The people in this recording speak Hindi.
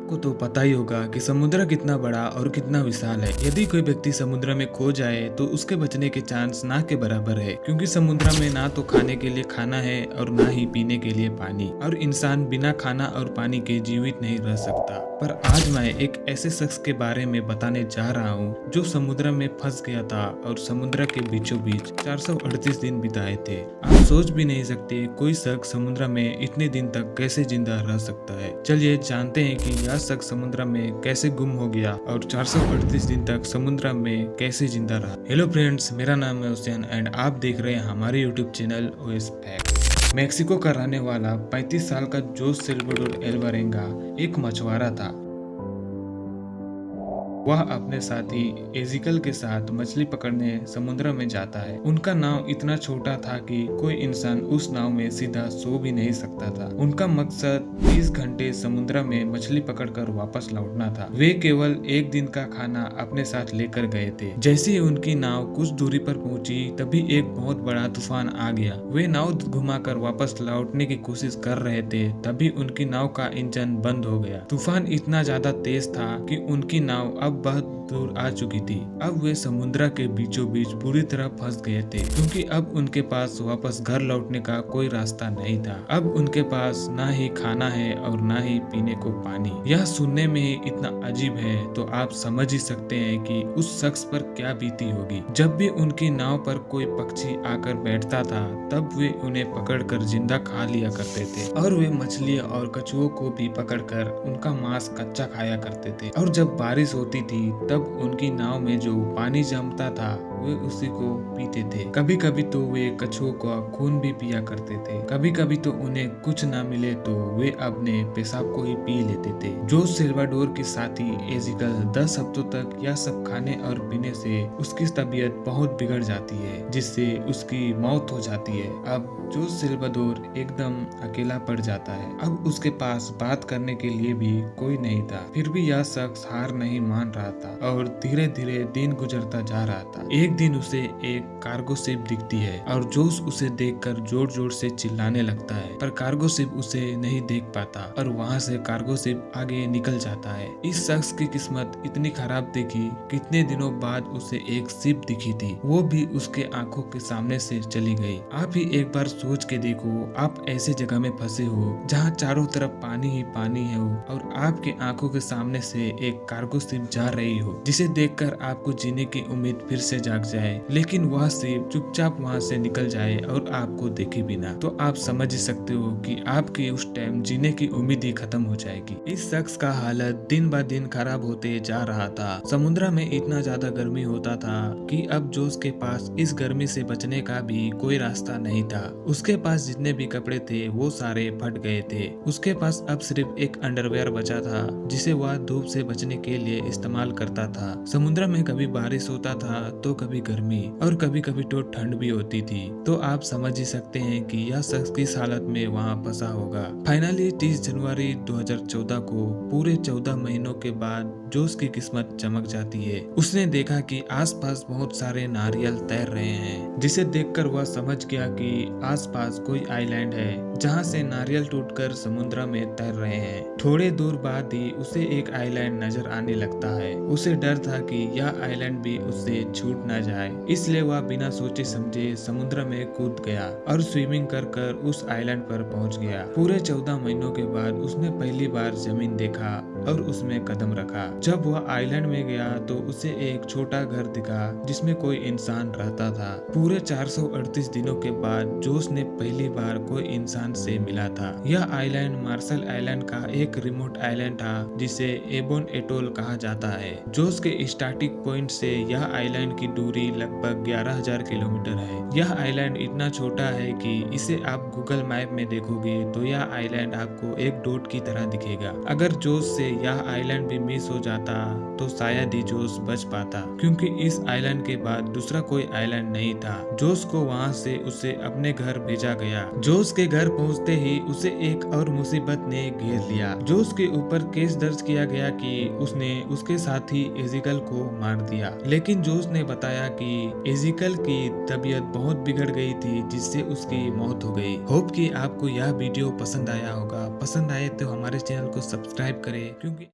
आपको तो पता ही होगा कि समुद्र कितना बड़ा और कितना विशाल है। यदि कोई व्यक्ति समुद्र में खो जाए तो उसके बचने के चांस ना के बराबर है, क्योंकि समुद्र में ना तो खाने के लिए खाना है और ना ही पीने के लिए पानी, और इंसान बिना खाना और पानी के जीवित नहीं रह सकता। पर आज मैं एक ऐसे शख्स के बारे में बताने जा रहा हूँ जो समुद्र में फंस गया था और समुद्र के बीचों बीच 438 दिन बिताए थे। आप सोच भी नहीं सकते कोई शख्स समुद्र में इतने दिन तक कैसे जिंदा रह सकता है। चलिए जानते हैं कि यह शख्स समुद्र में कैसे गुम हो गया और 438 दिन तक समुद्र में कैसे जिंदा रहा। हेलो फ्रेंड्स, मेरा नाम है हुसैन एंड आप देख रहे हैं हमारे YouTube channel OS fact. Mexico का रहने वाला 35 साल का जोस सेल्वाडोर एल्वारेंगा एक मछुआरा था। वह अपने साथी एजिकल के साथ मछली पकड़ने समुद्र में जाता है। उनका नाव इतना छोटा था कि कोई इंसान उस नाव में सीधा सो भी नहीं सकता था। उनका मकसद 30 घंटे समुद्र में मछली पकड़कर वापस लौटना था। वे केवल एक दिन का खाना अपने साथ लेकर गए थे। जैसे ही उनकी नाव कुछ दूरी पर पहुंची तभी एक बहुत बड़ा तूफान आ गया। वे नाव घुमाकर वापस लौटने की कोशिश कर रहे थे, तभी उनकी नाव का इंजन बंद हो गया। तूफान इतना ज्यादा तेज था कि उनकी नाव अब बहुत दूर आ चुकी थी। अब वे समुद्र के बीचों बीच पूरी तरह फंस गए थे, क्योंकि अब उनके पास वापस घर लौटने का कोई रास्ता नहीं था। अब उनके पास ना ही खाना है और ना ही पीने को पानी। यह सुनने में ही इतना अजीब है तो आप समझ ही सकते हैं कि उस शख्स पर क्या बीती होगी। जब भी उनकी नाव पर कोई पक्षी आकर बैठता था तब वे उन्हें पकड़कर जिंदा खा लिया करते थे, और वे मछलियाँ और कछुओं को भी पकड़कर उनका मांस कच्चा खाया करते थे। और जब बारिश होती थी तब उनकी नाव में जो पानी जमता था वे उसी को पीते थे। कभी कभी तो वे कछुओं का खून भी पिया करते थे। कभी कभी तो उन्हें कुछ ना मिले तो वे अपने पेशाब को ही पी लेते थे। जो सेल्वाडोर के साथी एजिकल 10 हफ्तों तक यह सब खाने और पीने से उसकी तबीयत बहुत बिगड़ जाती है, जिससे उसकी मौत हो जाती है। अब जो सेल्वाडोर एकदम अकेला पड़ जाता है। अब उसके पास बात करने के लिए भी कोई नहीं था। फिर भी यह शख्स हार नहीं मान रहा था और धीरे धीरे दिन गुजरता जा रहा था। एक दिन उसे एक कार्गो शिप दिखती है और जोश उसे देखकर जोर जोर से चिल्लाने लगता है, पर कार्गो शिप उसे नहीं देख पाता और वहाँ से कार्गो शिप आगे निकल जाता है। इस शख्स की किस्मत इतनी खराब थी कि कितने दिनों बाद उसे एक शिप दिखी थी, वो भी उसके आंखों के सामने से चली गई। आप ही एक बार सोच के देखो, आप ऐसे जगह में फंसे हो जहाँ चारों तरफ पानी ही पानी है और आपके आंखों के सामने से एक कार्गो शिप जा रही हो, जिसे देखकर आपको जीने की उम्मीद फिर से जाग जाए, लेकिन वह शिप चुपचाप वहां से निकल जाए और आपको देखे बिना। तो आप समझ ही सकते हो कि आपकी उस टाइम जीने की उम्मीद ही खत्म हो जाएगी। इस शख्स का हालत दिन ब दिन खराब होते जा रहा था। समुद्र में इतना ज्यादा गर्मी होता था कि अब जोश के पास इस गर्मी से बचने का भी कोई रास्ता नहीं था। उसके पास जितने भी कपड़े थे वो सारे फट गए थे। उसके पास अब सिर्फ एक अंडरवेयर बचा था, जिसे वह धूप से बचने के लिए इस्तेमाल करता था। समुद्र में कभी बारिश होता था तो कभी गर्मी और कभी कभी तो ठंड भी होती थी। तो आप समझ ही सकते हैं कि यह शख्स किस हालत में वहाँ फंसा होगा। फाइनली 30 जनवरी 2014 को पूरे 14 महीनों के बाद जोश की किस्मत चमक जाती है। उसने देखा कि आसपास बहुत सारे नारियल तैर रहे हैं, जिसे देखकर वह समझ गया कि आसपास कोई आइलैंड है जहाँ से नारियल टूटकर समुद्र में तैर रहे हैं। थोड़े दूर बाद ही उसे एक आइलैंड नजर आने लगता है। उसे डर था कि यह आइलैंड भी उससे छूट न जाए, इसलिए वह बिना सोचे समझे समुद्र में कूद गया और स्विमिंग कर कर उस आइलैंड पर पहुंच गया। पूरे 14 महीनों के बाद उसने पहली बार जमीन देखा और उसमें कदम रखा। जब वह आइलैंड में गया तो उसे एक छोटा घर दिखा जिसमें कोई इंसान रहता था। पूरे 438 दिनों के बाद जोश ने पहली बार कोई इंसान से मिला था। यह आइलैंड मार्शल आइलैंड का एक रिमोट आइलैंड था जिसे एबोन एटोल कहा जाता है। जोश के स्टार्टिंग पॉइंट से यह आइलैंड की दूरी लगभग 11,000 किलोमीटर है। यह आइलैंड इतना छोटा है कि इसे आप गूगल मैप में देखोगे तो यह आइलैंड आपको एक डॉट की तरह दिखेगा। अगर जोश से यह आइलैंड भी मिस हो जाता तो शायद ही जोश बच पाता, क्योंकि इस आइलैंड के बाद दूसरा कोई आइलैंड नहीं था। जोश को वहाँ से उसे अपने घर भेजा गया। जोश के घर पहुँचते ही उसे एक और मुसीबत ने घेर लिया। जोश के ऊपर केस दर्ज किया गया कि उसने उसके साथी एजिकल को मार दिया, लेकिन जोश ने बताया कि एजिकल की तबीयत बहुत बिगड़ गई थी, जिससे उसकी मौत हो गई। होप कि आपको यह वीडियो पसंद आया होगा। पसंद आए तो हमारे चैनल को सब्सक्राइब करें, क्योंकि